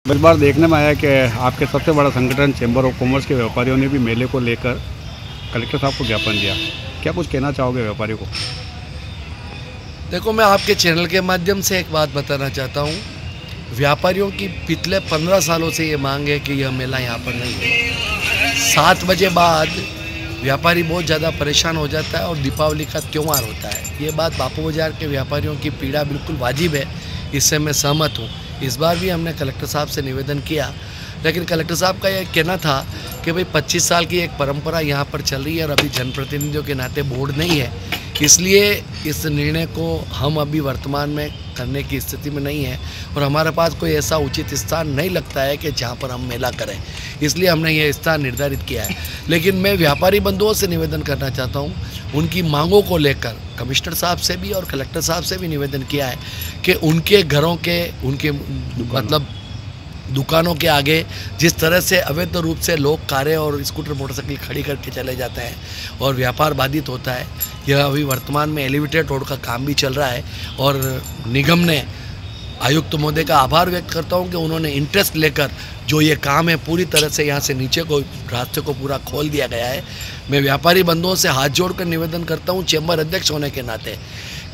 इस बार देखने में आया कि आपके सबसे बड़ा संगठन चैम्बर ऑफ कॉमर्स के व्यापारियों ने भी मेले को लेकर कलेक्टर साहब को ज्ञापन दिया। क्या कुछ कहना चाहोगे व्यापारियों को? देखो, मैं आपके चैनल के माध्यम से एक बात बताना चाहता हूँ। व्यापारियों की पिछले 15 सालों से ये मांग है कि यह मेला यहाँ पर नहीं है। 7 बजे बाद व्यापारी बहुत ज़्यादा परेशान हो जाता है और दीपावली का त्यौहार होता है। ये बात बापू बाजार के व्यापारियों की पीड़ा बिल्कुल वाजिब है, इससे मैं सहमत हूँ। इस बार भी हमने कलेक्टर साहब से निवेदन किया, लेकिन कलेक्टर साहब का यह कहना था कि भाई 25 साल की एक परंपरा यहाँ पर चल रही है और अभी जनप्रतिनिधियों के नाते बोर्ड नहीं है, इसलिए इस निर्णय को हम अभी वर्तमान में करने की स्थिति में नहीं है और हमारे पास कोई ऐसा उचित स्थान नहीं लगता है कि जहाँ पर हम मेला करें, इसलिए हमने ये स्थान निर्धारित किया है। लेकिन मैं व्यापारी बंधुओं से निवेदन करना चाहता हूँ, उनकी मांगों को लेकर कमिश्नर साहब से भी और कलेक्टर साहब से भी निवेदन किया है कि उनके घरों के उनके मतलब दुकानों के आगे जिस तरह से अवैध रूप से लोग कारें और स्कूटर मोटरसाइकिल खड़ी करके चले जाते हैं और व्यापार बाधित होता है, यह अभी वर्तमान में एलिवेटेड रोड का काम भी चल रहा है और निगम ने आयुक्त महोदय का आभार व्यक्त करता हूं कि उन्होंने इंटरेस्ट लेकर जो ये काम है पूरी तरह से यहाँ से नीचे को रास्ते को पूरा खोल दिया गया है। मैं व्यापारी बंधुओं से हाथ जोड़कर निवेदन करता हूँ चैम्बर अध्यक्ष होने के नाते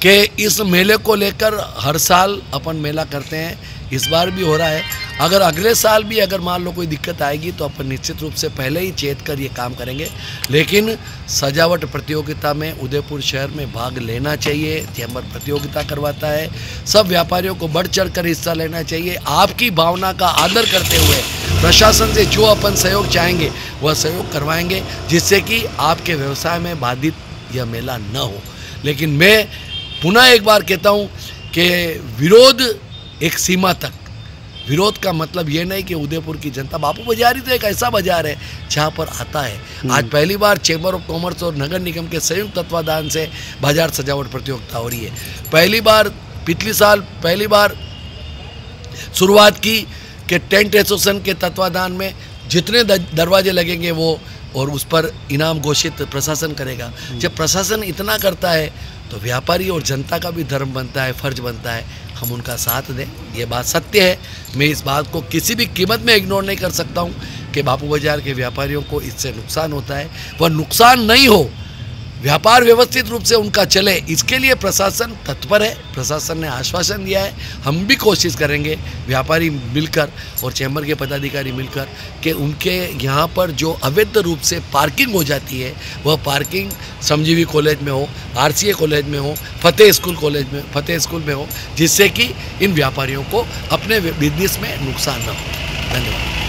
कि इस मेले को लेकर हर साल अपन मेला करते हैं, इस बार भी हो रहा है। अगर अगले साल भी अगर मान लो कोई दिक्कत आएगी तो अपन निश्चित रूप से पहले ही चेत कर ये काम करेंगे, लेकिन सजावट प्रतियोगिता में उदयपुर शहर में भाग लेना चाहिए। चैम्बर प्रतियोगिता करवाता है, सब व्यापारियों को बढ़ चढ़ कर हिस्सा लेना चाहिए। आपकी भावना का आदर करते हुए प्रशासन से जो अपन सहयोग चाहेंगे वह सहयोग करवाएंगे, जिससे कि आपके व्यवसाय में बाधित यह मेला न हो। लेकिन मैं पुनः एक बार कहता हूँ कि विरोध एक सीमा तक, विरोध का मतलब ये नहीं कि उदयपुर की जनता, बापू बाजार ही तो एक ऐसा बाजार है जहाँ पर आता है। आज पहली बार चैम्बर ऑफ कॉमर्स और नगर निगम के संयुक्त तत्वाधान से बाजार सजावट प्रतियोगिता हो रही है। पहली बार पिछली साल पहली बार शुरुआत की कि टेंट एसोसिएशन के तत्वाधान में जितने दरवाजे लगेंगे वो और उस पर इनाम घोषित प्रशासन करेगा। जब प्रशासन इतना करता है तो व्यापारी और जनता का भी धर्म बनता है, फर्ज बनता है हम उनका साथ दें। ये बात सत्य है, मैं इस बात को किसी भी कीमत में इग्नोर नहीं कर सकता हूँ कि बापू बाजार के व्यापारियों को इससे नुकसान होता है। वह नुकसान नहीं हो, व्यापार व्यवस्थित रूप से उनका चले, इसके लिए प्रशासन तत्पर है। प्रशासन ने आश्वासन दिया है, हम भी कोशिश करेंगे व्यापारी मिलकर और चैम्बर के पदाधिकारी मिलकर कि उनके यहाँ पर जो अवैध रूप से पार्किंग हो जाती है वह पार्किंग श्रमजीवी कॉलेज में हो, RCA कॉलेज में हो, फतेह स्कूल में हो, जिससे कि इन व्यापारियों को अपने बिजनेस में नुकसान न हो। धन्यवाद।